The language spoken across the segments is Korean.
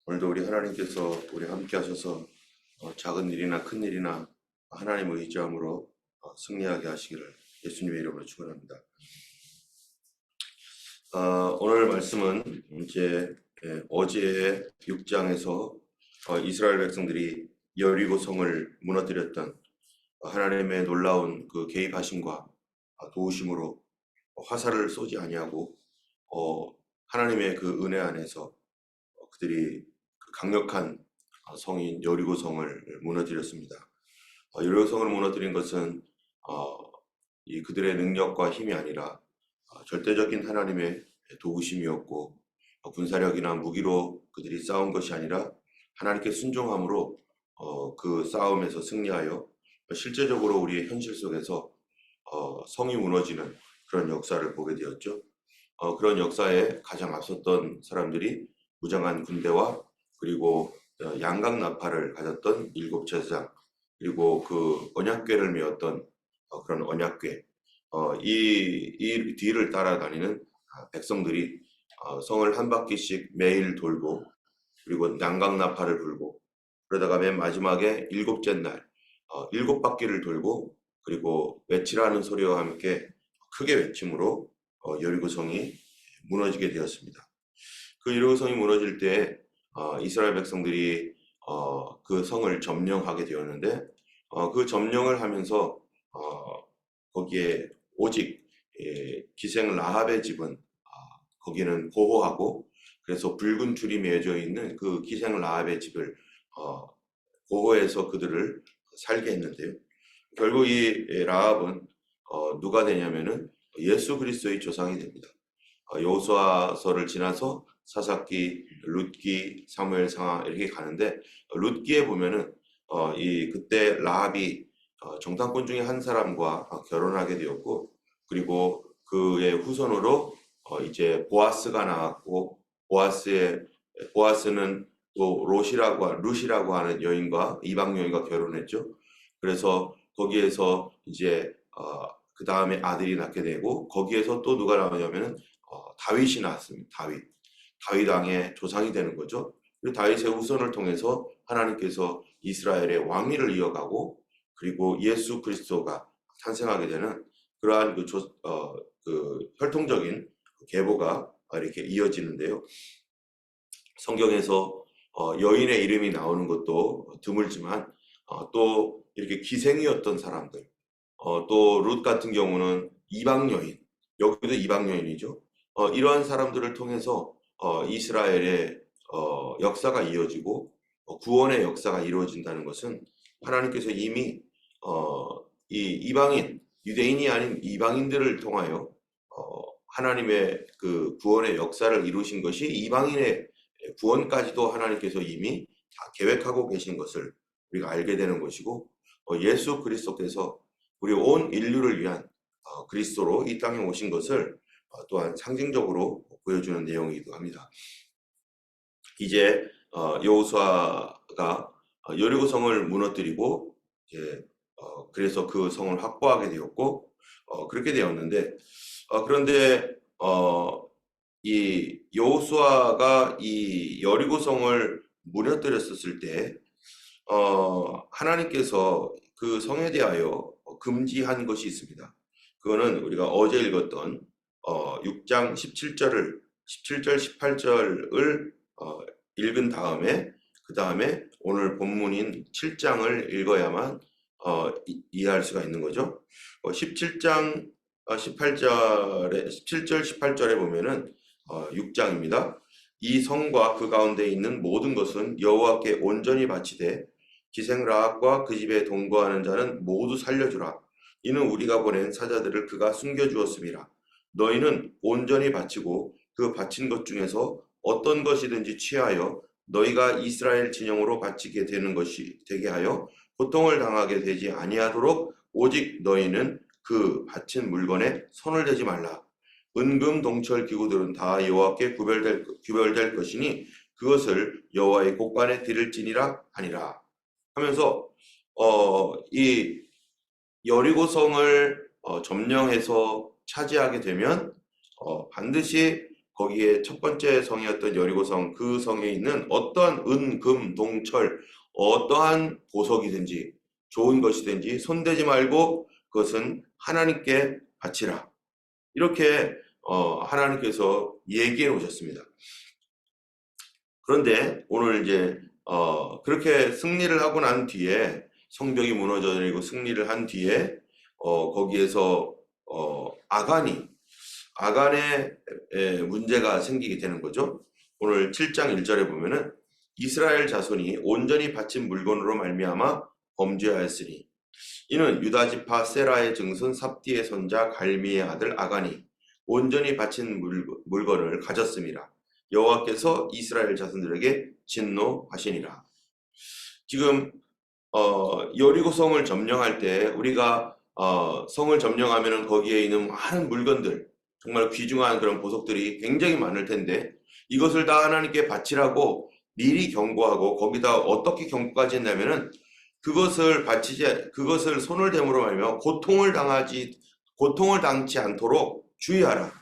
오늘도 우리 하나님께서 우리 함께 하셔서 작은 일이나 큰 일이나 하나님을 의지함으로 승리하게 하시기를 예수님의 이름으로 축원합니다. 오늘 말씀은 이제 어제 6장에서 이스라엘 백성들이 여리고 성을 무너뜨렸던 하나님의 놀라운 그 개입하심과 도우심으로 화살을 쏘지 아니하고 하나님의 그 은혜 안에서 그들이 그 강력한 성인 여리고 성을 무너뜨렸습니다. 여리고 성을 무너뜨린 것은 이 그들의 능력과 힘이 아니라 절대적인 하나님의 도우심이었고, 군사력이나 무기로 그들이 싸운 것이 아니라 하나님께 순종함으로 그 싸움에서 승리하여 실제적으로 우리의 현실 속에서 성이 무너지는 그런 역사를 보게 되었죠. 그런 역사에 가장 앞섰던 사람들이 무장한 군대와 그리고 양각 나팔을 가졌던 7 제사장, 그리고 그 언약궤를 메었던 그런 언약궤, 이 뒤를 따라다니는 백성들이 성을 한 바퀴씩 매일 돌고, 그리고 양각 나팔을 불고, 그러다가 맨 마지막에 7째 날 7바퀴를 돌고, 그리고 외치라는 소리와 함께 크게 외침으로 여리고성이 무너지게 되었습니다. 그 여리고성이 무너질 때 이스라엘 백성들이 그 성을 점령하게 되었는데, 그 점령을 하면서 거기에 오직 기생 라합의 집은 거기는 보호하고, 그래서 붉은 줄이 매어져 있는 그 기생 라합의 집을 보호해서 그들을 살게 했는데요. 결국 이 라합은 누가 되냐면은 예수 그리스도의 조상이 됩니다. 여호수아서를 지나서 사사기, 룻기, 사무엘 상하 이렇게 가는데, 룻기에 보면은 이 그때 라합이 정탐꾼 중에 한 사람과 결혼하게 되었고, 그리고 그의 후손으로 이제 보아스가 나왔고, 보아스는 또 룻이라고 하는 여인과 이방 여인과 결혼했죠. 그래서 거기에서 이제 그 다음에 아들이 낳게 되고, 거기에서 또 누가 나오냐면은 다윗이 나왔습니다. 다윗 왕의 조상이 되는 거죠. 그리고 다윗의 후손을 통해서 하나님께서 이스라엘의 왕위를 이어가고, 그리고 예수 그리스도가 탄생하게 되는 그러한 그 혈통적인 계보가 이렇게 이어지는데요. 성경에서 여인의 이름이 나오는 것도 드물지만 또 이렇게 기생이었던 사람들, 또 룻 같은 경우는 이방 여인, 여기도 이방 여인이죠. 이러한 사람들을 통해서 이스라엘의 역사가 이어지고 구원의 역사가 이루어진다는 것은 하나님께서 이미 이 이방인, 유대인이 아닌 이방인들을 통하여 하나님의 그 구원의 역사를 이루신 것이 이방인의 구원까지도 하나님께서 이미 다 계획하고 계신 것을 우리가 알게 되는 것이고, 예수 그리스도께서 우리 온 인류를 위한 그리스도로 이 땅에 오신 것을 또한 상징적으로 보여주는 내용이기도 합니다. 이제 여호수아가 여리고성을 무너뜨리고 이제 그래서 그 성을 확보하게 되었고, 그렇게 되었는데, 그런데 이 여호수아가 이 여리고성을 무너뜨렸었을 때 하나님께서 그 성에 대하여 금지한 것이 있습니다. 그거는 우리가 어제 읽었던 6장 17절, 18절을 읽은 다음에, 그 다음에 오늘 본문인 7장을 읽어야만 이해할 수가 있는 거죠. 17장 18절에 17절 18절에 보면은 6장입니다. 이 성과 그 가운데 있는 모든 것은 여호와께 온전히 바치되 기생 라합과 그 집에 동거하는 자는 모두 살려주라. 이는 우리가 보낸 사자들을 그가 숨겨주었음이라. 너희는 온전히 바치고 그 바친 것 중에서 어떤 것이든지 취하여 너희가 이스라엘 진영으로 바치게 되는 것이 되게 하여 고통을 당하게 되지 아니하도록 오직 너희는 그 바친 물건에 손을 대지 말라. 은금 동철 기구들은 다 여호와께 구별될 것이니 그것을 여호와의 곳간에 드릴지니라 하니라. 하면서 이 여리고성을 점령해서 차지하게 되면 반드시 거기에 첫 번째 성이었던 여리고성, 그 성에 있는 어떠한 은, 금, 동철, 어떠한 보석이든지 좋은 것이든지 손대지 말고 그것은 하나님께 바치라. 이렇게 하나님께서 얘기해 오셨습니다. 그런데 오늘 이제 그렇게 승리를 하고 난 뒤에 성벽이 무너져 내리고 승리를 한 뒤에 거기에서 아간의 문제가 생기게 되는 거죠. 오늘 7장 1절에 보면은 이스라엘 자손이 온전히 바친 물건으로 말미암아 범죄하였으니 이는 유다 지파 세라의 증손 삽디의 손자 갈미의 아들 아간이 온전히 바친 물건을 가졌습니다. 여호와께서 이스라엘 자손들에게 진노하시니라. 지금 여리고성을 점령할 때 우리가 성을 점령하면은 거기에 있는 많은 물건들, 정말 귀중한 그런 보석들이 굉장히 많을 텐데 이것을 다 하나님께 바치라고 미리 경고하고 거기다 어떻게 경고까지 했냐면은 그것을 손을 대므로 말며 고통을 당치 않도록 주의하라.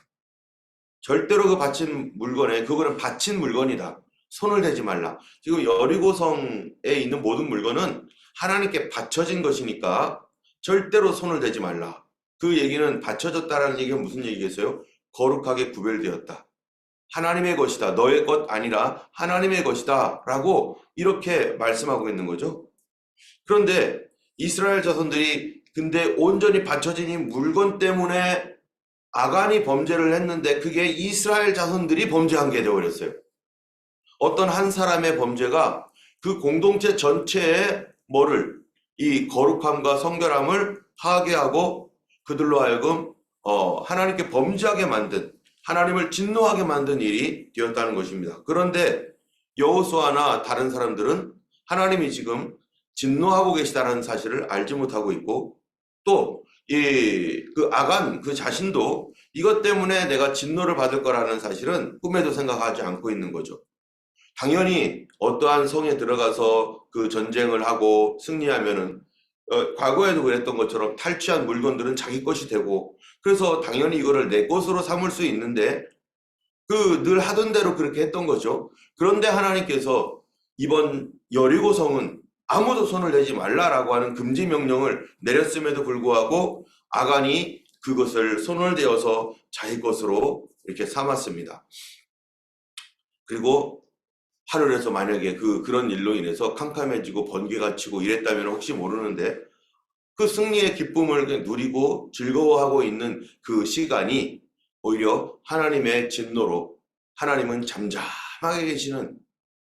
절대로 그 바친 물건에 그거는 바친 물건이다. 손을 대지 말라. 지금 여리고성에 있는 모든 물건은 하나님께 바쳐진 것이니까 절대로 손을 대지 말라. 그 얘기는 바쳐졌다라는 얘기가 무슨 얘기겠어요? 거룩하게 구별되었다. 하나님의 것이다. 너의 것 아니라 하나님의 것이다. 라고 이렇게 말씀하고 있는 거죠. 그런데 이스라엘 자손들이 근데 온전히 바쳐진 이 물건 때문에 아간이 범죄를 했는데 그게 이스라엘 자손들이 범죄한 게 되어버렸어요. 어떤 한 사람의 범죄가 그 공동체 전체의 이 거룩함과 성결함을 파괴하고 그들로 하여금 하나님께 범죄하게 만든, 하나님을 진노하게 만든 일이 되었다는 것입니다. 그런데 여호수아나 다른 사람들은 하나님이 지금 진노하고 계시다는 사실을 알지 못하고 있고 또 그 아간 그 자신도 이것 때문에 내가 진노를 받을 거라는 사실은 꿈에도 생각하지 않고 있는 거죠. 당연히 어떠한 성에 들어가서 그 전쟁을 하고 승리하면은 과거에도 그랬던 것처럼 탈취한 물건들은 자기 것이 되고 그래서 당연히 이거를 내 것으로 삼을 수 있는데 그 늘 하던 대로 그렇게 했던 거죠. 그런데 하나님께서 이번 여리고성은 아무도 손을 대지 말라라고 하는 금지 명령을 내렸음에도 불구하고 아간이 그것을 손을 대어서 자기 것으로 이렇게 삼았습니다. 그리고 하늘에서 만약에 그런 일로 인해서 캄캄해지고 번개가 치고 이랬다면 혹시 모르는데 그 승리의 기쁨을 누리고 즐거워하고 있는 그 시간이 오히려 하나님의 진노로 하나님은 잠잠하게 계시는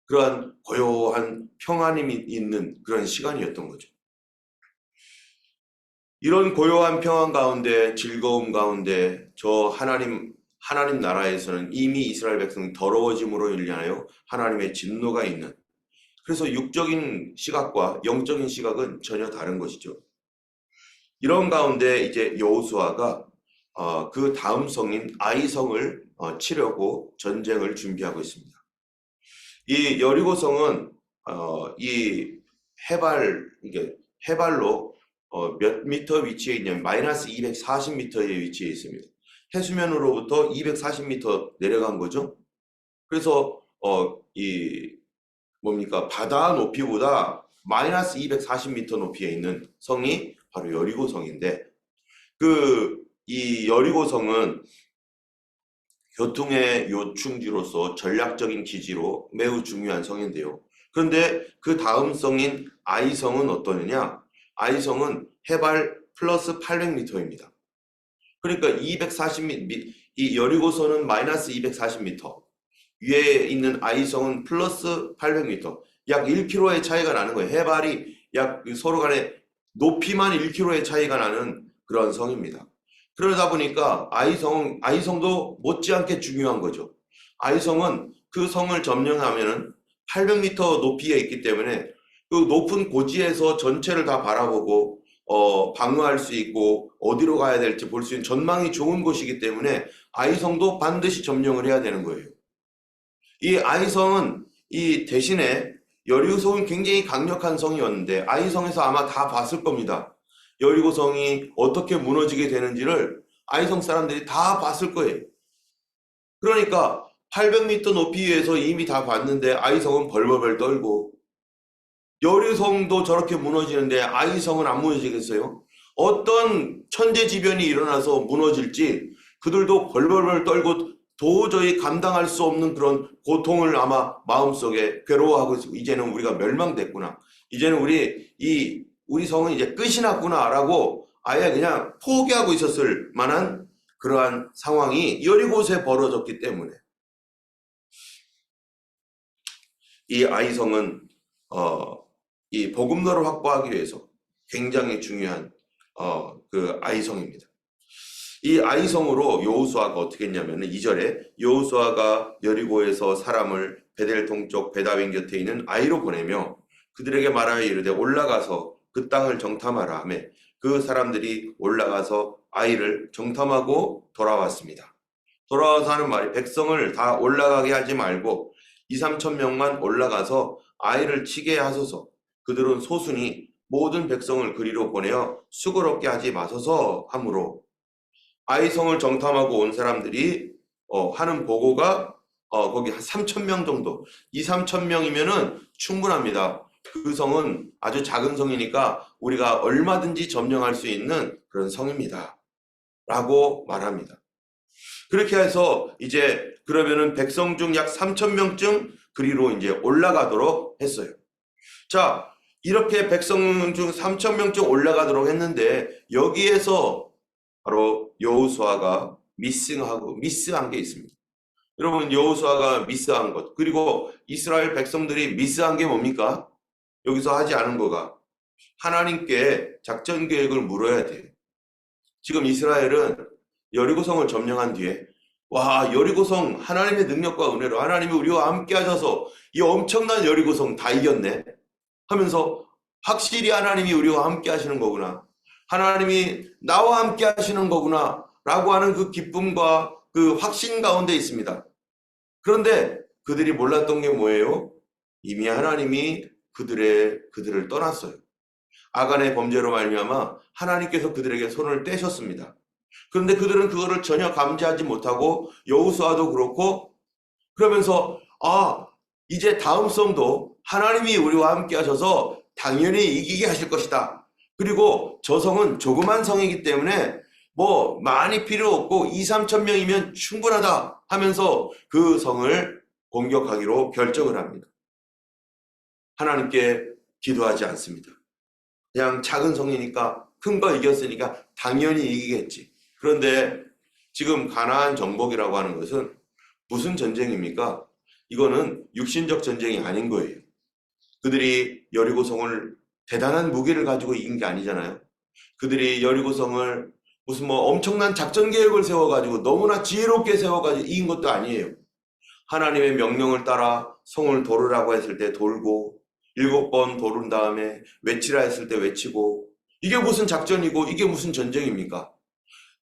그러한 고요한 평안이 있는 그런 시간이었던 거죠. 이런 고요한 평안 가운데 즐거움 가운데 저 하나님 나라에서는 이미 이스라엘 백성이 더러워짐으로 인하여 하나님의 진노가 있는 그래서 육적인 시각과 영적인 시각은 전혀 다른 것이죠. 이런 가운데 이제 여호수아가 그 다음 성인 아이성을 치려고 전쟁을 준비하고 있습니다. 이 여리고성은 이 해발로 몇 미터 위치에 있냐면 마이너스 240m의 위치에 있습니다. 해수면으로부터 240m 내려간 거죠. 그래서 바다 높이보다 마이너스 240m 높이에 있는 성이 바로 여리고성인데 이 여리고성은 교통의 요충지로서 전략적인 기지로 매우 중요한 성인데요. 그런데 그 다음 성인 아이성은 어떠느냐? 아이성은 해발 플러스 800m입니다. 그러니까 이 여리고성은 마이너스 240m, 위에 있는 아이성은 플러스 800m, 약 1km의 차이가 나는 거예요. 해발이 약 서로 간에 높이만 1km의 차이가 나는 그런 성입니다. 그러다 보니까 아이성도 못지않게 중요한 거죠. 아이성은 그 성을 점령하면은 800m 높이에 있기 때문에 그 높은 고지에서 전체를 다 바라보고 방어할 수 있고 어디로 가야 될지 볼 수 있는 전망이 좋은 곳이기 때문에 아이성도 반드시 점령을 해야 되는 거예요. 이 아이성은 이 대신에 여리고성은 굉장히 강력한 성이었는데 아이성에서 아마 다 봤을 겁니다. 여리고성이 어떻게 무너지게 되는지를 아이성 사람들이 다 봤을 거예요. 그러니까 800m 높이에서 이미 다 봤는데 아이성은 벌벌벌 떨고, 여리성도 저렇게 무너지는데 아이성은 안 무너지겠어요? 어떤 천재지변이 일어나서 무너질지 그들도 벌벌벌 떨고 도저히 감당할 수 없는 그런 고통을 아마 마음속에 괴로워하고 있고, 이제는 우리가 멸망됐구나, 이제는 우리 성은 이제 끝이 났구나라고 아예 그냥 포기하고 있었을 만한 그러한 상황이 여리고에 벌어졌기 때문에, 이 아이성은 이 복음로를 확보하기 위해서 굉장히 중요한 그 아이성입니다. 이 아이성으로 여호수아가 어떻게 했냐면, 2절에 여호수아가 여리고에서 사람을 베델 동쪽 베다윈 곁에 있는 아이로 보내며 그들에게 말하여 이르되 올라가서 그 땅을 정탐하라 하며 그 사람들이 올라가서 아이를 정탐하고 돌아왔습니다. 돌아와서 하는 말이, 백성을 다 올라가게 하지 말고 2, 3천 명만 올라가서 아이를 치게 하소서. 그들은 소순이 모든 백성을 그리로 보내어 수고롭게 하지 마소서 하므로, 아이성을 정탐하고 온 사람들이 하는 보고가 거기 한 3천 명 정도, 2, 3천 명이면은 충분합니다. 그 성은 아주 작은 성이니까 우리가 얼마든지 점령할 수 있는 그런 성입니다 라고 말합니다. 그렇게 해서 이제 그러면은 백성 중 약 3천 명쯤 그리로 이제 올라가도록 했어요. 자, 이렇게 백성 중 3천 명쯤 올라가도록 했는데, 여기에서 바로 여호수아가 미스한 게 있습니다. 여러분, 여호수아가 미스한 것, 그리고 이스라엘 백성들이 미스한 게 뭡니까? 여기서 하지 않은 거가, 하나님께 작전 계획을 물어야 돼요. 지금 이스라엘은 여리고성을 점령한 뒤에, 와, 여리고성 하나님의 능력과 은혜로 하나님이 우리와 함께 하셔서 이 엄청난 여리고성 다 이겼네 하면서, 확실히 하나님이 우리와 함께 하시는 거구나, 하나님이 나와 함께 하시는 거구나 라고 하는 그 기쁨과 그 확신 가운데 있습니다. 그런데 그들이 몰랐던 게 뭐예요? 이미 하나님이 그들을 떠났어요. 아간의 범죄로 말미암아 하나님께서 그들에게 손을 떼셨습니다. 그런데 그들은 그거를 전혀 감지하지 못하고, 여호수아도 그렇고, 그러면서 이제 다음 성도 하나님이 우리와 함께 하셔서 당연히 이기게 하실 것이다. 그리고 저 성은 조그만 성이기 때문에 뭐 많이 필요 없고 2, 3천 명이면 충분하다 하면서 그 성을 공격하기로 결정을 합니다. 하나님께 기도하지 않습니다. 그냥 작은 성이니까, 큰 거 이겼으니까 당연히 이기겠지. 그런데 지금 가나안 정복이라고 하는 것은 무슨 전쟁입니까? 이거는 육신적 전쟁이 아닌 거예요. 그들이 여리고성을 대단한 무기를 가지고 이긴 게 아니잖아요. 그들이 여리고성을 무슨 뭐 엄청난 작전 계획을 세워가지고 너무나 지혜롭게 세워가지고 이긴 것도 아니에요. 하나님의 명령을 따라 성을 돌으라고 했을 때 돌고, 7번 돌은 다음에 외치라 했을 때 외치고, 이게 무슨 작전이고 이게 무슨 전쟁입니까?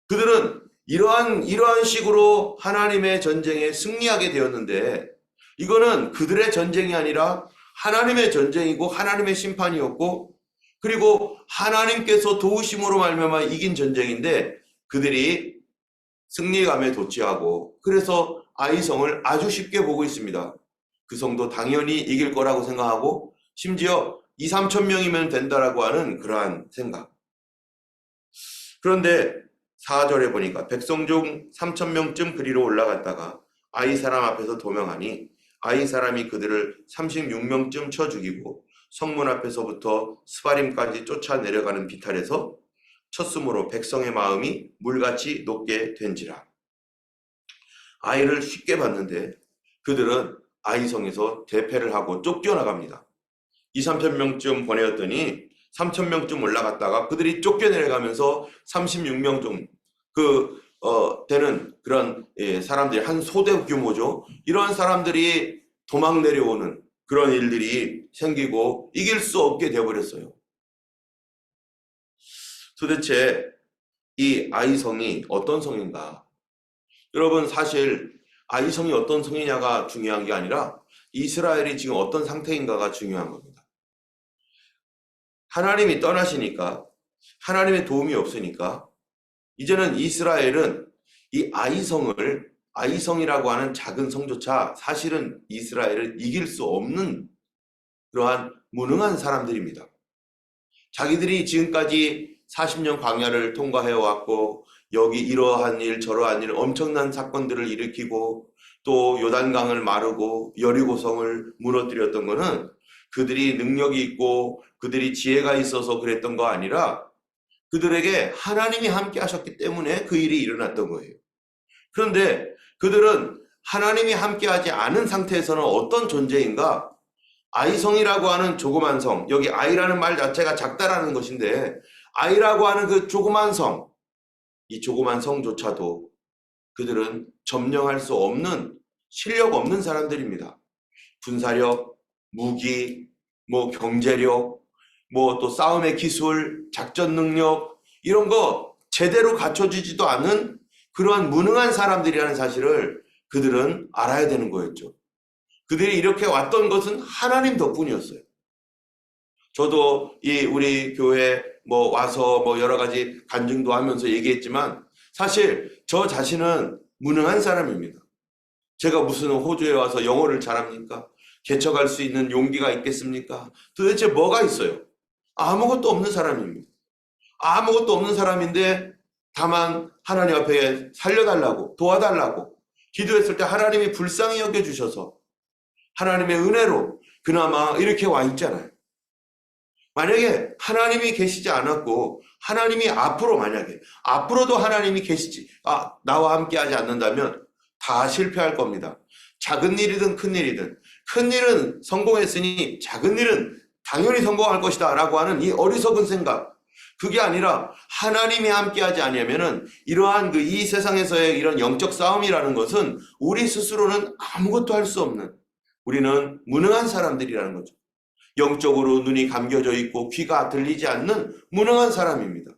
그들은 이러한 식으로 하나님의 전쟁에 승리하게 되었는데, 이거는 그들의 전쟁이 아니라 하나님의 전쟁이고 하나님의 심판이었고, 그리고 하나님께서 도우심으로 말미암아 이긴 전쟁인데, 그들이 승리감에 도취하고, 그래서 아이성을 아주 쉽게 보고 있습니다. 그 성도 당연히 이길 거라고 생각하고, 심지어 2, 3천 명이면 된다라고 하는 그러한 생각. 그런데 4절에 보니까 백성 중 3천 명쯤 그리로 올라갔다가 아이 사람 앞에서 도명하니, 아이 사람이 그들을 36명쯤 쳐 죽이고 성문 앞에서부터 스바림까지 쫓아 내려가는 비탈에서 쳤으므로 백성의 마음이 물같이 녹게 된지라. 아이를 쉽게 봤는데 그들은 아이성에서 대패를 하고 쫓겨나갑니다. 2, 3천 명쯤 보내었더니 3천 명쯤 올라갔다가 그들이 쫓겨내려가면서 36명 좀 되는 그런 사람들이, 한 소대 규모죠. 이러한 사람들이 도망 내려오는 그런 일들이 생기고 이길 수 없게 되어버렸어요. 도대체 이 아이성이 어떤 성인가? 여러분, 사실 아이성이 어떤 성이냐가 중요한 게 아니라 이스라엘이 지금 어떤 상태인가가 중요한 겁니다. 하나님이 떠나시니까, 하나님의 도움이 없으니까 이제는 이스라엘은 이 아이성을 아이성이라고 하는 작은 성조차 사실은 이스라엘을 이길 수 없는 그러한 무능한 사람들입니다. 자기들이 지금까지 40년 광야를 통과해 왔고 여기 이러한 일 저러한 일 엄청난 사건들을 일으키고 또 요단강을 마르고 여리고성을 무너뜨렸던 것은 그들이 능력이 있고 그들이 지혜가 있어서 그랬던 거 아니라 그들에게 하나님이 함께 하셨기 때문에 그 일이 일어났던 거예요. 그런데 그들은 하나님이 함께하지 않은 상태에서는 어떤 존재인가? 아이성이라고 하는 조그만 성, 여기 아이라는 말 자체가 작다라는 것인데 아이라고 하는 그 조그만 성, 이 조그만 성조차도 그들은 점령할 수 없는 실력 없는 사람들입니다. 군사력, 무기, 경제력, 또 싸움의 기술, 작전 능력 이런 거 제대로 갖춰지지도 않는 그러한 무능한 사람들이라는 사실을 그들은 알아야 되는 거였죠. 그들이 이렇게 왔던 것은 하나님 덕분이었어요. 저도 우리 교회 와서 여러 가지 간증도 하면서 얘기했지만 사실 저 자신은 무능한 사람입니다. 제가 무슨 호주에 와서 영어를 잘합니까? 개척할 수 있는 용기가 있겠습니까? 도대체 뭐가 있어요? 아무것도 없는 사람입니다. 아무것도 없는 사람인데 다만 하나님 앞에 살려달라고 도와달라고 기도했을 때 하나님이 불쌍히 여겨주셔서 하나님의 은혜로 그나마 이렇게 와 있잖아요. 만약에 하나님이 계시지 않았고 하나님이 앞으로도 하나님이 계시지 나와 함께 하지 않는다면 다 실패할 겁니다. 작은 일이든 큰 일이든 큰 일은 성공했으니 작은 일은 당연히 성공할 것이다 라고 하는 이 어리석은 생각, 그게 아니라 하나님이 함께하지 않으면은 이러한 이 세상에서의 이런 영적 싸움이라는 것은 우리 스스로는 아무것도 할 수 없는, 우리는 무능한 사람들이라는 거죠. 영적으로 눈이 감겨져 있고 귀가 들리지 않는 무능한 사람입니다.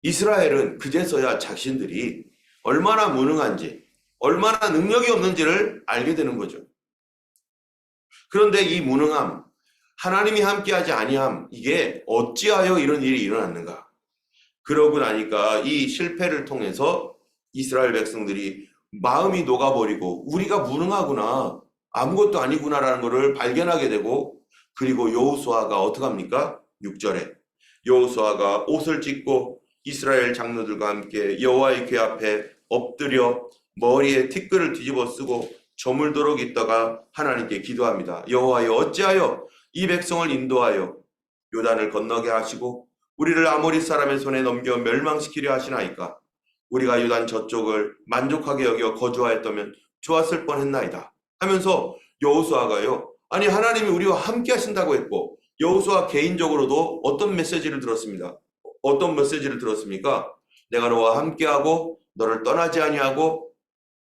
이스라엘은 그제서야 자신들이 얼마나 무능한지, 얼마나 능력이 없는지를 알게 되는 거죠. 그런데 이 무능함, 하나님이 함께하지 아니함, 이게 어찌하여 이런 일이 일어났는가? 그러고 나니까 이 실패를 통해서 이스라엘 백성들이 마음이 녹아버리고 우리가 무능하구나, 아무것도 아니구나라는 것을 발견하게 되고, 그리고 여호수아가 어떻게 합니까? 6절에 여호수아가 옷을 찢고 이스라엘 장로들과 함께 여호와의 궤 앞에 엎드려 머리에 티끌을 뒤집어 쓰고 저물도록 있다가 하나님께 기도합니다. 여호와여, 어찌하여 이 백성을 인도하여 요단을 건너게 하시고 우리를 아모리 사람의 손에 넘겨 멸망시키려 하시나이까? 우리가 요단 저쪽을 만족하게 여겨 거주하였다면 좋았을 뻔했나이다 하면서 여호수아가요, 아니 하나님이 우리와 함께 하신다고 했고, 여호수아 개인적으로도 어떤 메시지를 들었습니다. 어떤 메시지를 들었습니까? 내가 너와 함께하고 너를 떠나지 아니하고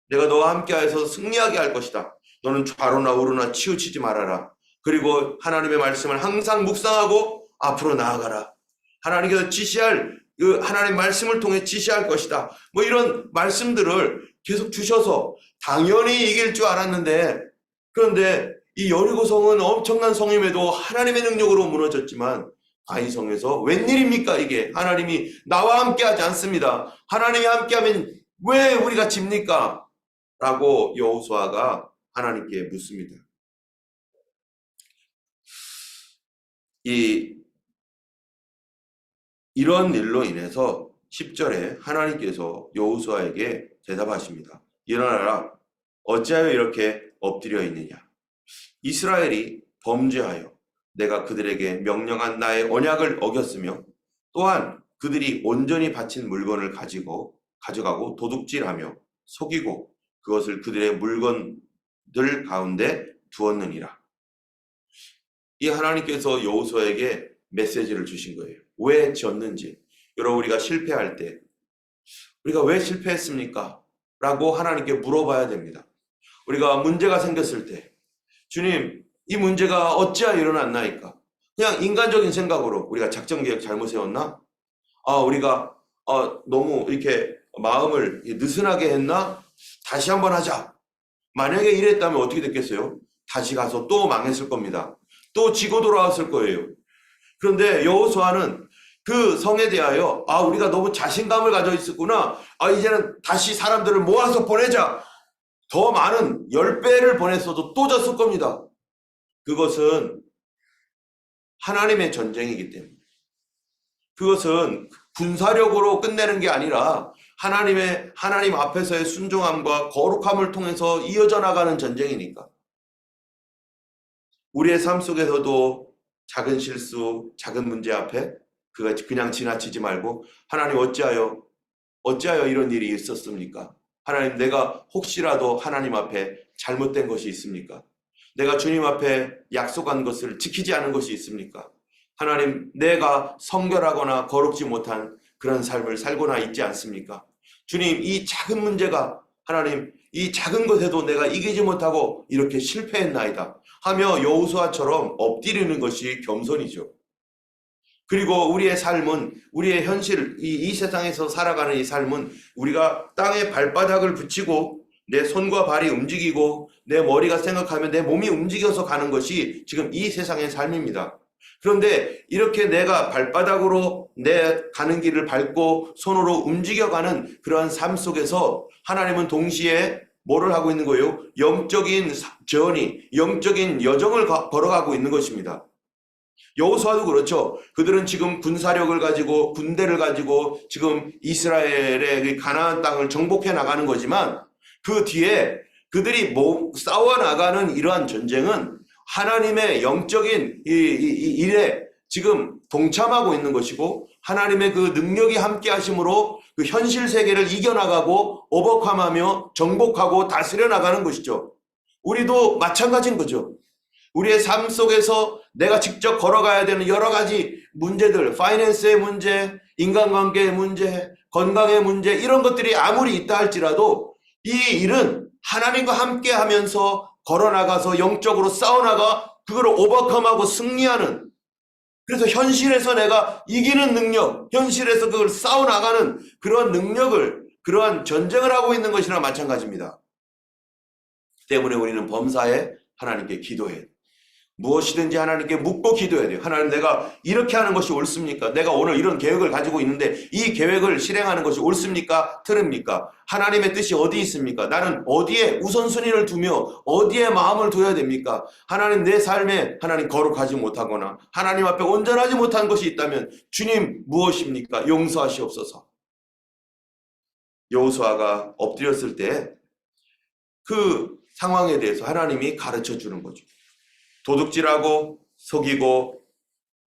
내가 너와 함께하여서 승리하게 할 것이다. 너는 좌로나 우로나 치우치지 말아라. 그리고 하나님의 말씀을 항상 묵상하고 앞으로 나아가라. 하나님께서 지시할 하나님 말씀을 통해 지시할 것이다. 이런 말씀들을 계속 주셔서 당연히 이길 줄 알았는데, 그런데 이 여리고성은 엄청난 성임에도 하나님의 능력으로 무너졌지만 아이성에서 웬일입니까 이게? 하나님이 나와 함께하지 않습니다. 하나님이 함께하면 왜 우리가 집니까? 라고 여호수아가 하나님께 묻습니다. 이런 일로 인해서 10절에 하나님께서 여호수아에게 대답하십니다. 일어나라. 어찌하여 이렇게 엎드려 있느냐? 이스라엘이 범죄하여 내가 그들에게 명령한 나의 언약을 어겼으며 또한 그들이 온전히 바친 물건을 가져가고 도둑질하며 속이고 그것을 그들의 물건들 가운데 두었느니라. 이 하나님께서 여호수아에게 메시지를 주신 거예요. 왜 졌는지. 여러분, 우리가 실패할 때 우리가 왜 실패했습니까? 라고 하나님께 물어봐야 됩니다. 우리가 문제가 생겼을 때 주님, 이 문제가 어찌하여 일어났나이까? 그냥 인간적인 생각으로 우리가 작전 계획 잘못 세웠나? 우리가 너무 이렇게 마음을 느슨하게 했나? 다시 한번 하자. 만약에 이랬다면 어떻게 됐겠어요? 다시 가서 또 망했을 겁니다. 또 지고 돌아왔을 거예요. 그런데 여호수아는 그 성에 대하여 우리가 너무 자신감을 가져 있었구나. 이제는 다시 사람들을 모아서 보내자. 더 많은 10배를 보냈어도 또 졌을 겁니다. 그것은 하나님의 전쟁이기 때문에. 그것은 군사력으로 끝내는 게 아니라 하나님 앞에서의 순종함과 거룩함을 통해서 이어져 나가는 전쟁이니까. 우리의 삶 속에서도 작은 실수, 작은 문제 앞에 그냥 지나치지 말고 하나님 어찌하여 이런 일이 있었습니까? 하나님, 내가 혹시라도 하나님 앞에 잘못된 것이 있습니까? 내가 주님 앞에 약속한 것을 지키지 않은 것이 있습니까? 하나님, 내가 성결하거나 거룩지 못한 그런 삶을 살거나 있지 않습니까? 주님, 이 작은 문제가 하나님, 이 작은 것에도 내가 이기지 못하고 이렇게 실패했나이다 하며 여호수아처럼 엎드리는 것이 겸손이죠. 그리고 우리의 삶은, 우리의 현실, 이 세상에서 살아가는 이 삶은 우리가 땅에 발바닥을 붙이고 내 손과 발이 움직이고 내 머리가 생각하면 내 몸이 움직여서 가는 것이 지금 이 세상의 삶입니다. 그런데 이렇게 내가 발바닥으로 내 가는 길을 밟고 손으로 움직여가는 그러한 삶 속에서 하나님은 동시에 뭐를 하고 있는 거예요? 영적인 영적인 여정을 걸어가고 있는 것입니다. 여호수아도 그렇죠. 그들은 지금 군사력을 가지고 군대를 가지고 지금 이스라엘의 가나안 땅을 정복해 나가는 거지만 그 뒤에 그들이 싸워 나가는 이러한 전쟁은 하나님의 영적인 일에 지금 동참하고 있는 것이고 하나님의 그 능력이 함께 하심으로 그 현실 세계를 이겨나가고 오버컴하며 정복하고 다스려 나가는 것이죠. 우리도 마찬가지인 거죠. 우리의 삶 속에서 내가 직접 걸어가야 되는 여러 가지 문제들, 파이낸스의 문제, 인간관계의 문제, 건강의 문제, 이런 것들이 아무리 있다 할지라도 이 일은 하나님과 함께 하면서 걸어나가서 영적으로 싸워나가 그걸 오버컴하고 승리하는, 그래서 현실에서 내가 이기는 능력, 현실에서 그걸 싸워나가는 그런 능력을, 그러한 전쟁을 하고 있는 것이나 마찬가지입니다. 때문에 우리는 범사에 하나님께 기도해야 돼요. 무엇이든지 하나님께 묻고 기도해야 돼요. 하나님, 내가 이렇게 하는 것이 옳습니까? 내가 오늘 이런 계획을 가지고 있는데 이 계획을 실행하는 것이 옳습니까? 틀립니까? 하나님의 뜻이 어디 있습니까? 나는 어디에 우선순위를 두며 어디에 마음을 둬야 됩니까? 하나님, 내 삶에 하나님 거룩하지 못하거나 하나님 앞에 온전하지 못한 것이 있다면 주님 무엇입니까? 용서하시옵소서. 여호수아가 엎드렸을 때 그 상황에 대해서 하나님이 가르쳐 주는 거죠. 도둑질하고 속이고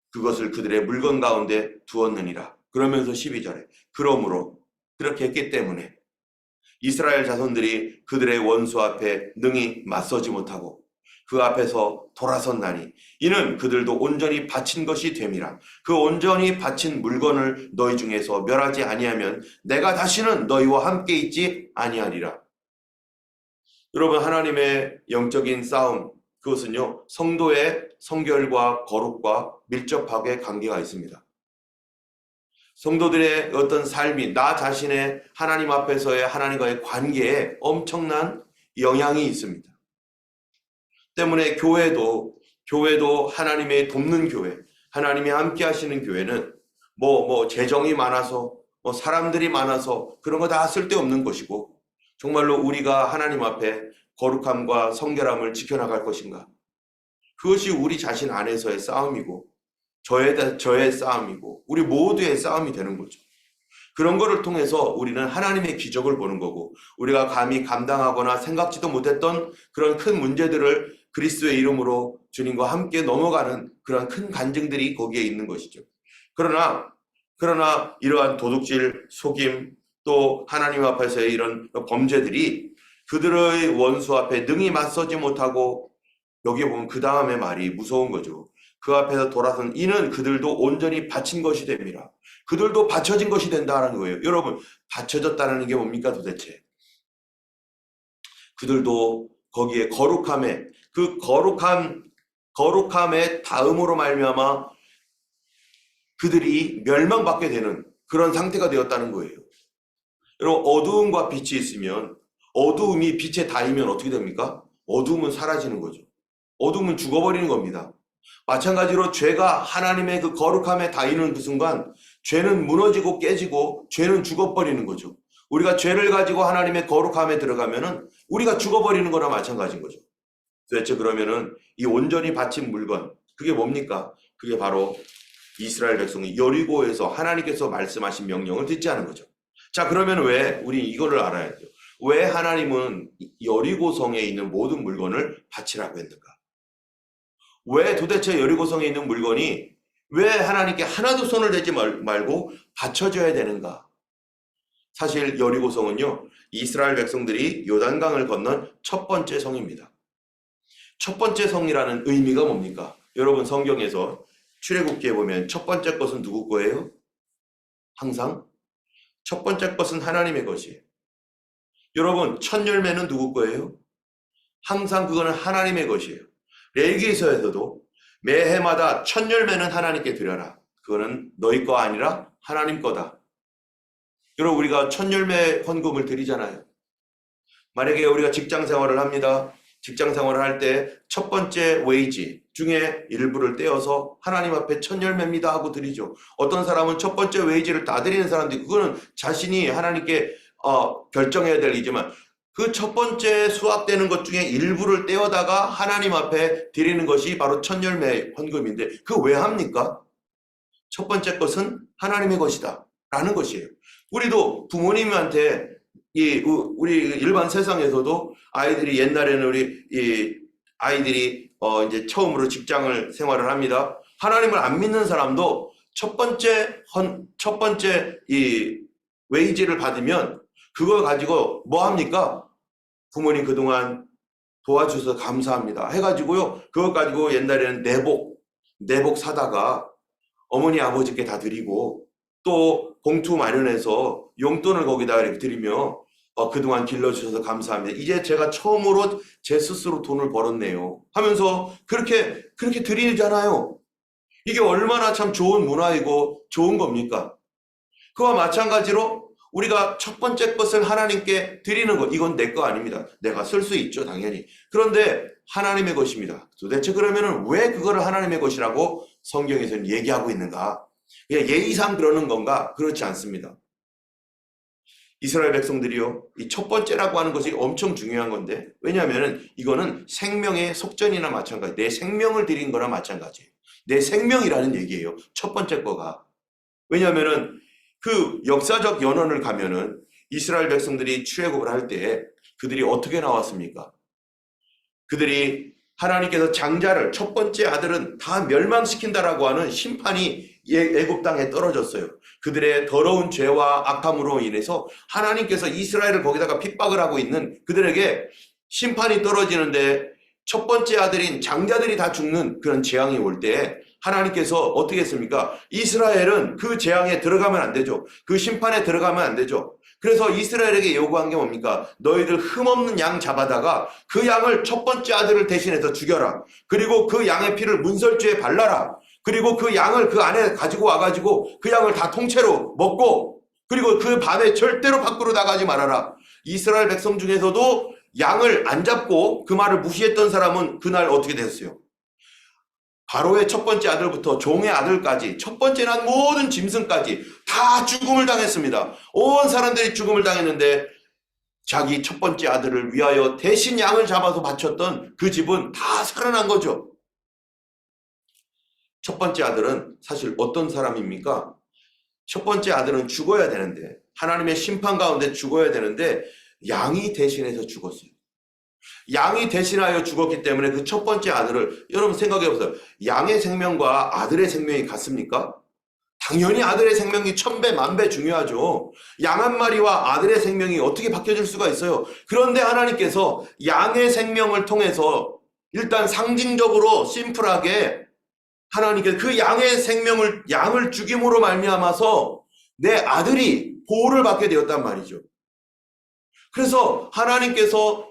그것을 그들의 물건 가운데 두었느니라. 그러면서 12절에 그러므로 그렇게 했기 때문에 이스라엘 자손들이 그들의 원수 앞에 능히 맞서지 못하고 그 앞에서 돌아섰나니 이는 그들도 온전히 바친 것이 됨이라. 그 온전히 바친 물건을 너희 중에서 멸하지 아니하면 내가 다시는 너희와 함께 있지 아니하리라. 여러분, 하나님의 영적인 싸움, 그것은요, 성도의 성결과 거룩과 밀접하게 관계가 있습니다. 성도들의 어떤 삶이 나 자신의 하나님 앞에서의 하나님과의 관계에 엄청난 영향이 있습니다. 때문에 교회도 하나님의 돕는 교회, 하나님이 함께 하시는 교회는 재정이 많아서 사람들이 많아서 그런 거 다 쓸데없는 것이고, 정말로 우리가 하나님 앞에 거룩함과 성결함을 지켜나갈 것인가? 그것이 우리 자신 안에서의 싸움이고 저의 싸움이고 우리 모두의 싸움이 되는 거죠. 그런 거를 통해서 우리는 하나님의 기적을 보는 거고 우리가 감히 감당하거나 생각지도 못했던 그런 큰 문제들을 그리스도의 이름으로 주님과 함께 넘어가는 그런 큰 간증들이 거기에 있는 것이죠. 그러나 이러한 도둑질, 속임, 또 하나님 앞에서의 이런 범죄들이 그들의 원수 앞에 능히 맞서지 못하고, 여기에 보면 그 다음의 말이 무서운 거죠. 그 앞에서 돌아선 이는 그들도 온전히 바친 것이 됩니다. 그들도 바쳐진 것이 된다는 거예요. 여러분, 바쳐졌다는 게 뭡니까 도대체? 그들도 거기에 거룩함에, 그 거룩함의 다음으로 말미암아 그들이 멸망받게 되는 그런 상태가 되었다는 거예요. 여러분, 어두움과 빛이 있으면, 어두움이 빛에 닿으면 어떻게 됩니까? 어두움은 사라지는 거죠. 어두움은 죽어버리는 겁니다. 마찬가지로 죄가 하나님의 그 거룩함에 닿이는 그 순간 죄는 무너지고 깨지고 죄는 죽어버리는 거죠. 우리가 죄를 가지고 하나님의 거룩함에 들어가면은 우리가 죽어버리는 거나 마찬가지인 거죠. 도대체 그러면은 이 온전히 바친 물건, 그게 뭡니까? 그게 바로 이스라엘 백성이 여리고에서 하나님께서 말씀하신 명령을 듣지 않은 거죠. 자, 그러면 왜 우리 이거를 알아야 돼요. 왜 하나님은 여리고성에 있는 모든 물건을 바치라고 했는가? 왜 도대체 여리고성에 있는 물건이 왜 하나님께 하나도 손을 대지 말고 바쳐줘야 되는가? 사실 여리고성은요, 이스라엘 백성들이 요단강을 건넌 첫 번째 성입니다. 첫 번째 성이라는 의미가 뭡니까? 여러분 성경에서 출애굽기에 보면 첫 번째 것은 누구 거예요? 항상 첫 번째 것은 하나님의 것이에요. 여러분 첫 열매는 누구 거예요? 항상 그거는 하나님의 것이에요. 레위기서에서도 매해마다 첫 열매는 하나님께 드려라. 그거는 너희 거 아니라 하나님 거다. 여러분 우리가 첫 열매 헌금을 드리잖아요. 만약에 우리가 직장 생활을 합니다. 직장 생활을 할 때 첫 번째 웨이지 중에 일부를 떼어서 하나님 앞에 첫 열매입니다 하고 드리죠. 어떤 사람은 첫 번째 웨이지를 다 드리는 사람들이 그거는 자신이 하나님께 결정해야 될 일이지만 그 첫 번째 수확되는 것 중에 일부를 떼어다가 하나님 앞에 드리는 것이 바로 첫 열매 헌금인데 그거 왜 합니까? 첫 번째 것은 하나님의 것이다 라는 것이에요. 우리도 부모님한테 우리 일반 세상에서도 아이들이 옛날에는 우리 아이들이 이제 처음으로 직장을 생활을 합니다. 하나님을 안 믿는 사람도 첫 번째 이 웨이지를 받으면 그걸 가지고 뭐 합니까? 부모님 그동안 도와주셔서 감사합니다 해가지고요. 그것 가지고 옛날에는 내복 사다가 어머니 아버지께 다 드리고 또 봉투 마련해서 용돈을 거기다 이렇게 드리며 그동안 길러주셔서 감사합니다. 이제 제가 처음으로 제 스스로 돈을 벌었네요 하면서 그렇게 드리잖아요. 이게 얼마나 참 좋은 문화이고 좋은 겁니까? 그와 마찬가지로 우리가 첫 번째 것을 하나님께 드리는 것, 이건 내 거 아닙니다. 내가 쓸 수 있죠, 당연히. 그런데 하나님의 것입니다. 도대체 그러면은 왜 그거를 하나님의 것이라고 성경에서는 얘기하고 있는가? 그냥 예의상 그러는 건가? 그렇지 않습니다. 이스라엘 백성들이요, 이 첫 번째라고 하는 것이 엄청 중요한 건데, 왜냐하면 이거는 생명의 속전이나 마찬가지, 내 생명을 드린 거나 마찬가지예요. 내 생명이라는 얘기예요, 첫 번째 거가. 왜냐하면은 그 역사적 연원을 가면은 이스라엘 백성들이 출애굽을 할 때 그들이 어떻게 나왔습니까? 그들이 하나님께서 장자를 첫 번째 아들은 다 멸망시킨다라고 하는 심판이 애굽 땅에 떨어졌어요. 그들의 더러운 죄와 악함으로 인해서 하나님께서 이스라엘을 거기다가 핍박을 하고 있는 그들에게 심판이 떨어지는데 첫 번째 아들인 장자들이 다 죽는 그런 재앙이 올 때 하나님께서 어떻게 했습니까? 이스라엘은 그 재앙에 들어가면 안 되죠. 그 심판에 들어가면 안 되죠. 그래서 이스라엘에게 요구한 게 뭡니까? 너희들 흠없는 양 잡아다가 그 양을 첫 번째 아들을 대신해서 죽여라. 그리고 그 양의 피를 문설주에 발라라. 그리고 그 양을 그 안에 가지고 와가지고 그 양을 다 통째로 먹고 그리고 그 밤에 절대로 밖으로 나가지 말아라. 이스라엘 백성 중에서도 양을 안 잡고 그 말을 무시했던 사람은 그날 어떻게 됐어요? 바로의 첫 번째 아들부터 종의 아들까지 첫 번째 난 모든 짐승까지 다 죽음을 당했습니다. 온 사람들이 죽음을 당했는데 자기 첫 번째 아들을 위하여 대신 양을 잡아서 바쳤던 그 집은 다 살아난 거죠. 첫 번째 아들은 사실 어떤 사람입니까? 첫 번째 아들은 죽어야 되는데 하나님의 심판 가운데 죽어야 되는데 양이 대신해서 죽었어요. 양이 대신하여 죽었기 때문에 그 첫 번째 아들을 여러분 생각해 보세요. 양의 생명과 아들의 생명이 같습니까? 당연히 아들의 생명이 1000배, 10,000배 중요하죠. 양 한 마리와 아들의 생명이 어떻게 바뀌어질 수가 있어요? 그런데 하나님께서 양의 생명을 통해서 일단 상징적으로 심플하게 하나님께서 그 양의 생명을 양을 죽임으로 말미암아서 내 아들이 보호를 받게 되었단 말이죠. 그래서 하나님께서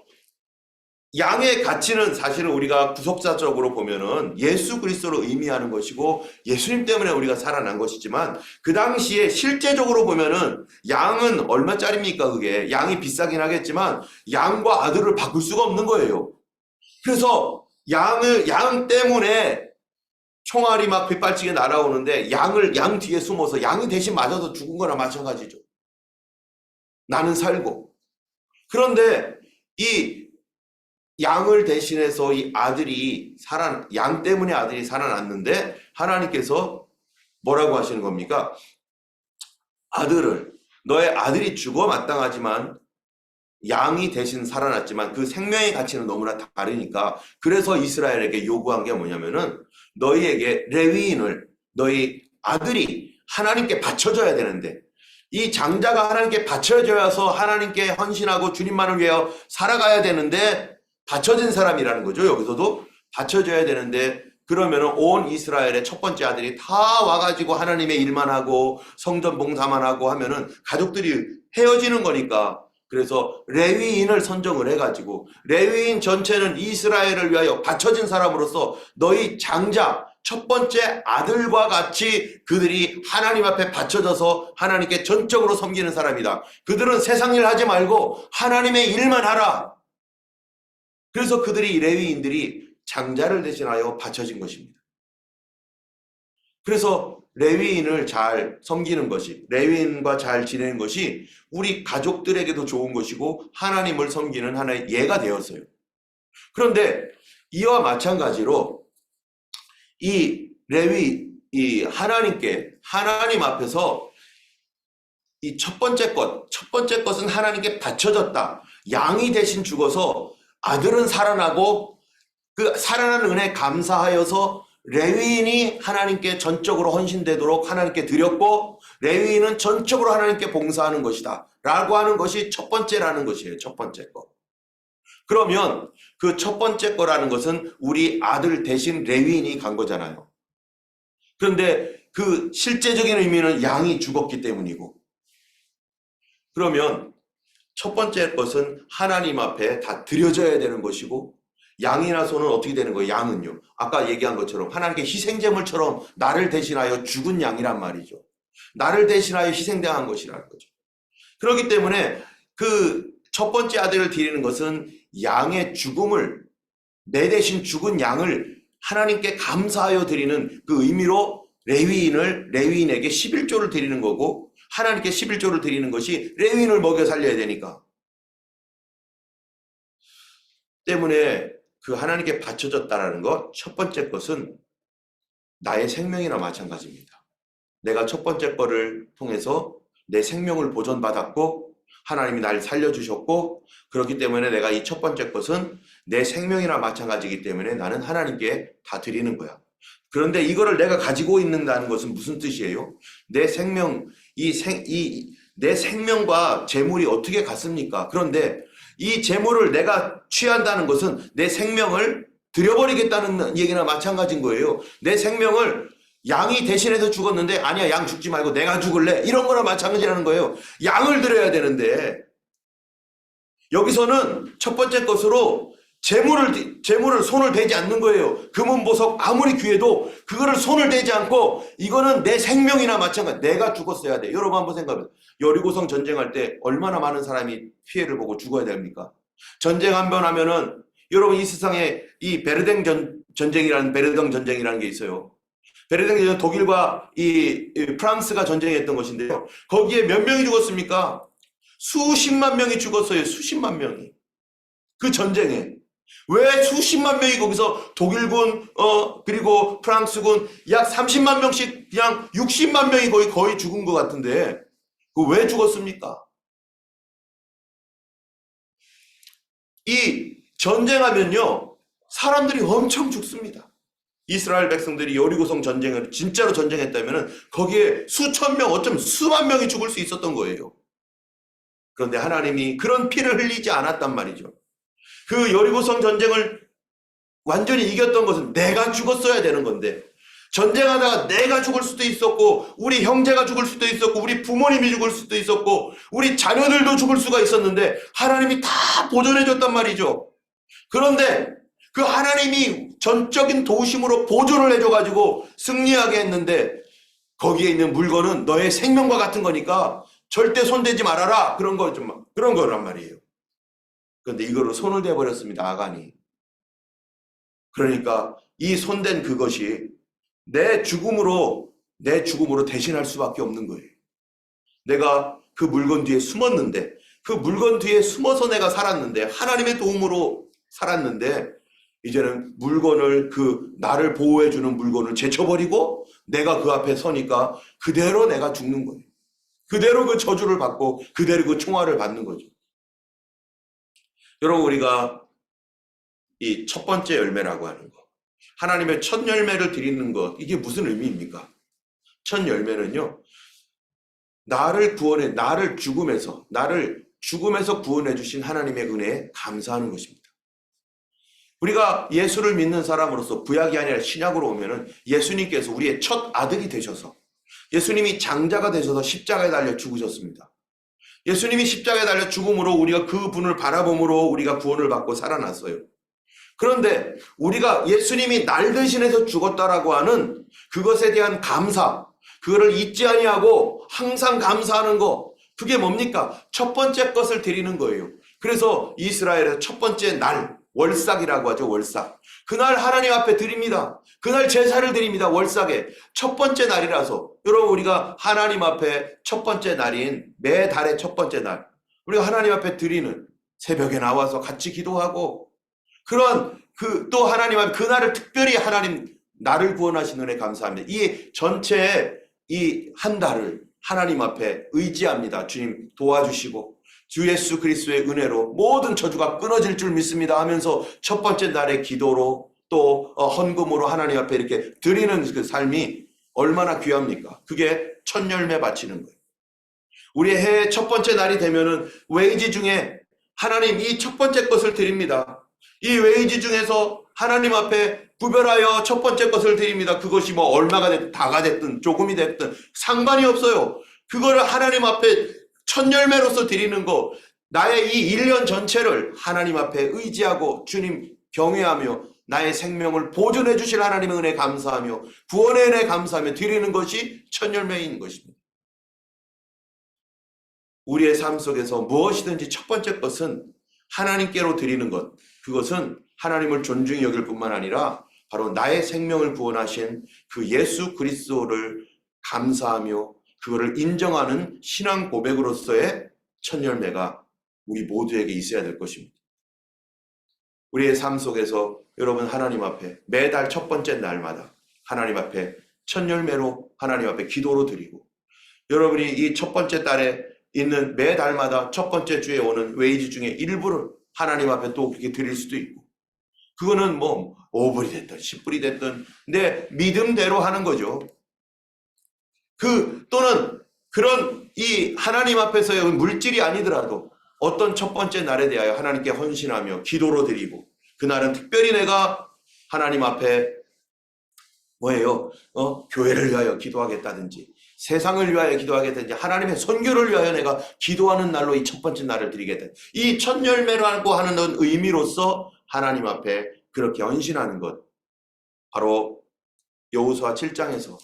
양의 가치는 사실은 우리가 구속사적으로 보면은 예수 그리스도를 의미하는 것이고 예수님 때문에 우리가 살아난 것이지만 그 당시에 실제적으로 보면은 양은 얼마짜리입니까? 그게 양이 비싸긴 하겠지만 양과 아들을 바꿀 수가 없는 거예요. 그래서 양 때문에 총알이 막 빗발치게 날아오는데 양 뒤에 숨어서 양이 대신 맞아서 죽은 거나 마찬가지죠. 나는 살고. 그런데 이 양을 대신해서 이 아들이 양 때문에 아들이 살아났는데 하나님께서 뭐라고 하시는 겁니까? 너의 아들이 죽어 마땅하지만 양이 대신 살아났지만 그 생명의 가치는 너무나 다르니까 그래서 이스라엘에게 요구한 게 뭐냐면은 너희에게 레위인을 너희 아들이 하나님께 바쳐줘야 되는데 이 장자가 하나님께 바쳐져서 하나님께 헌신하고 주님만을 위하여 살아가야 되는데 바쳐진 사람이라는 거죠. 여기서도 바쳐져야 되는데 그러면은 온 이스라엘의 첫 번째 아들이 다 와가지고 하나님의 일만 하고 성전 봉사만 하고 하면은 가족들이 헤어지는 거니까 그래서 레위인을 선정을 해가지고 레위인 전체는 이스라엘을 위하여 바쳐진 사람으로서 너희 장자 첫 번째 아들과 같이 그들이 하나님 앞에 바쳐져서 하나님께 전적으로 섬기는 사람이다. 그들은 세상 일 하지 말고 하나님의 일만 하라. 그래서 그들이 레위인들이 장자를 대신하여 바쳐진 것입니다. 그래서 레위인을 잘 섬기는 것이 레위인과 잘 지내는 것이 우리 가족들에게도 좋은 것이고 하나님을 섬기는 하나의 예가 되었어요. 그런데 이와 마찬가지로 이 하나님 앞에서 이 첫 번째 것은 하나님께 바쳐졌다. 양이 대신 죽어서 아들은 살아나고 그 살아난 은혜에 감사하여서 레위인이 하나님께 전적으로 헌신되도록 하나님께 드렸고 레위인은 전적으로 하나님께 봉사하는 것이다 라고 하는 것이 첫 번째라는 것이에요. 첫 번째 거. 그러면 그 첫 번째 거라는 것은 우리 아들 대신 레위인이 간 거잖아요. 그런데 그 실제적인 의미는 양이 죽었기 때문이고 그러면 첫 번째 것은 하나님 앞에 다 드려져야 되는 것이고 양이나 소는 어떻게 되는 거예요? 양은요. 아까 얘기한 것처럼 하나님께 희생제물처럼 나를 대신하여 죽은 양이란 말이죠. 나를 대신하여 희생당한 것이라는 거죠. 그렇기 때문에 그 첫 번째 아들을 드리는 것은 양의 죽음을 내 대신 죽은 양을 하나님께 감사하여 드리는 그 의미로 레위인에게 11조를 드리는 거고 하나님께 11조를 드리는 것이 레위인을 먹여 살려야 되니까 때문에 그 하나님께 바쳐졌다라는 것 첫 번째 것은 나의 생명이나 마찬가지입니다. 내가 첫 번째 거를 통해서 내 생명을 보존받았고 하나님이 날 살려주셨고 그렇기 때문에 내가 이 첫 번째 것은 내 생명이나 마찬가지이기 때문에 나는 하나님께 다 드리는 거야. 그런데 이거를 내가 가지고 있는다는 것은 무슨 뜻이에요? 내 생명과 재물이 어떻게 같습니까? 그런데 이 재물을 내가 취한다는 것은 내 생명을 들여버리겠다는 얘기나 마찬가지인 거예요. 내 생명을 양이 대신해서 죽었는데 아니야 양 죽지 말고 내가 죽을래 이런 거나 마찬가지라는 거예요. 양을 드려야 되는데 여기서는 첫 번째 것으로 재물을 손을 대지 않는 거예요. 금은 보석 아무리 귀해도 그거를 손을 대지 않고 이거는 내 생명이나 마찬가지 내가 죽었어야 돼. 여러분 한번 생각해보세요. 여리고성 전쟁할 때 얼마나 많은 사람이 피해를 보고 죽어야 됩니까? 전쟁 한 번 하면은 여러분 이 세상에 이 베르등 전쟁이라는 게 있어요. 베르등 전쟁은 독일과 이 프랑스가 전쟁했던 것인데요. 거기에 몇 명이 죽었습니까? 수십만 명이 죽었어요. 수십만 명이. 그 전쟁에. 왜 수십만 명이 거기서 독일군 그리고 프랑스군 약 30만 명씩 그냥 60만 명이 거의 죽은 것 같은데 그 왜 죽었습니까? 이 전쟁하면요 사람들이 엄청 죽습니다. 이스라엘 백성들이 여리고성 전쟁을 진짜로 전쟁했다면 거기에 수천 명 어쩌면 수만 명이 죽을 수 있었던 거예요. 그런데 하나님이 그런 피를 흘리지 않았단 말이죠. 그 여리고성 전쟁을 완전히 이겼던 것은 내가 죽었어야 되는 건데 전쟁하다가 내가 죽을 수도 있었고 우리 형제가 죽을 수도 있었고 우리 부모님이 죽을 수도 있었고 우리 자녀들도 죽을 수가 있었는데 하나님이 다 보존해줬단 말이죠. 그런데 그 하나님이 전적인 도우심으로 보존을 해줘가지고 승리하게 했는데 거기에 있는 물건은 너의 생명과 같은 거니까 절대 손대지 말아라 그런 거란 말이에요. 그런데 이거로 손을 대버렸습니다. 아간이. 그러니까 이 손댄 그것이 내 죽음으로 대신할 수밖에 없는 거예요. 내가 그 물건 뒤에 숨었는데, 그 물건 뒤에 숨어서 내가 살았는데, 하나님의 도움으로 살았는데, 이제는 물건을, 나를 보호해주는 물건을 제쳐버리고 내가 그 앞에 서니까 그대로 내가 죽는 거예요. 그대로 그 저주를 받고 그대로 그 총알을 받는 거죠. 여러분, 우리가 이 첫 번째 열매라고 하는 거, 하나님의 첫 열매를 드리는 것, 이게 무슨 의미입니까? 첫 열매는요, 나를 죽음에서 구원해 주신 하나님의 은혜에 감사하는 것입니다. 우리가 예수를 믿는 사람으로서 구약이 아니라 신약으로 오면은 예수님께서 우리의 첫 아들이 되셔서, 예수님이 장자가 되셔서 십자가에 달려 죽으셨습니다. 예수님이 십자가에 달려 죽음으로 우리가 그 분을 바라봄으로 우리가 구원을 받고 살아났어요. 그런데 우리가 예수님이 날 대신해서 죽었다라고 하는 그것에 대한 감사, 그거를 잊지 아니하고 항상 감사하는 거, 그게 뭡니까? 첫 번째 것을 드리는 거예요. 그래서 이스라엘의 첫 번째 날, 월삭이라고 하죠. 월삭. 그날 하나님 앞에 드립니다. 그날 제사를 드립니다. 월삭에. 첫 번째 날이라서. 여러분, 우리가 하나님 앞에 첫 번째 날인 매달의 첫 번째 날, 우리가 하나님 앞에 드리는, 새벽에 나와서 같이 기도하고, 그런 또 하나님 앞에 그날을 특별히 하나님 나를 구원하신 은혜 감사합니다. 이 전체 이 한 달을 하나님 앞에 의지합니다. 주님 도와주시고 주 예수 그리스도의 은혜로 모든 저주가 끊어질 줄 믿습니다 하면서 첫 번째 날의 기도로 또 헌금으로 하나님 앞에 이렇게 드리는 그 삶이 얼마나 귀합니까? 그게 첫 열매 바치는 거예요. 우리의 해의 첫 번째 날이 되면은 웨이지 중에 하나님 이 첫 번째 것을 드립니다. 이 웨이지 중에서 하나님 앞에 구별하여 첫 번째 것을 드립니다. 그것이 뭐 얼마가 됐든 다가 됐든 조금이 됐든 상관이 없어요. 그거를 하나님 앞에 첫 열매로서 드리는 거, 나의 이 1년 전체를 하나님 앞에 의지하고 주님 경외하며 나의 생명을 보존해 주실 하나님의 은혜 감사하며 구원의 은혜 감사하며 드리는 것이 첫 열매인 것입니다. 우리의 삶 속에서 무엇이든지 첫 번째 것은 하나님께로 드리는 것, 그것은 하나님을 존중히 여길 뿐만 아니라 바로 나의 생명을 구원하신 그 예수 그리스도를 감사하며 그거를 인정하는 신앙 고백으로서의 첫 열매가 우리 모두에게 있어야 될 것입니다. 우리의 삶 속에서 여러분 하나님 앞에 매달 첫 번째 날마다 하나님 앞에 첫 열매로 하나님 앞에 기도로 드리고, 여러분이 이 첫 번째 달에 있는 매달마다 첫 번째 주에 오는 웨이지 중에 일부를 하나님 앞에 또 그렇게 드릴 수도 있고, 그거는 뭐 5불이 됐든 10불이 됐든 내 믿음대로 하는 거죠. 또는 그런 이 하나님 앞에서의 물질이 아니더라도 어떤 첫 번째 날에 대하여 하나님께 헌신하며 기도로 드리고, 그날은 특별히 내가 하나님 앞에 교회를 위하여 기도하겠다든지 세상을 위하여 기도하겠다든지 하나님의 선교를 위하여 내가 기도하는 날로 이 첫 번째 날을 드리겠다. 이 첫 열매라고 하는 의미로서 하나님 앞에 그렇게 헌신하는 것, 바로 여호수아 7장에서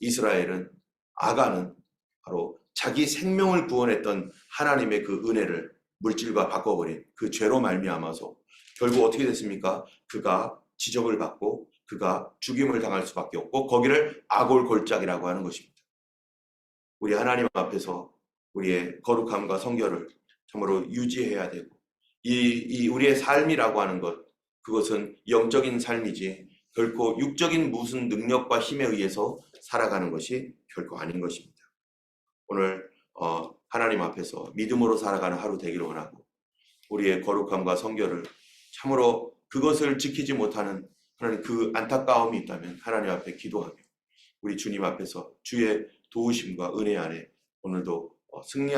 이스라엘은, 아간은 바로 자기 생명을 구원했던 하나님의 그 은혜를 물질과 바꿔버린 그 죄로 말미암아서 결국 어떻게 됐습니까? 그가 지적을 받고 그가 죽임을 당할 수밖에 없고 거기를 아골골짜기라고 하는 것입니다. 우리 하나님 앞에서 우리의 거룩함과 성결을 참으로 유지해야 되고, 우리의 삶이라고 하는 것, 그것은 영적인 삶이지 결코 육적인 무슨 능력과 힘에 의해서 살아가는 것이 결코 아닌 것입니다. 오늘 하나님 앞에서 믿음으로 살아가는 하루 되기를 원하고, 우리의 거룩함과 성결을 참으로 그것을 지키지 못하는 하나님 그 안타까움이 있다면 하나님 앞에 기도하며 우리 주님 앞에서 주의 도우심과 은혜 안에 오늘도 승리하는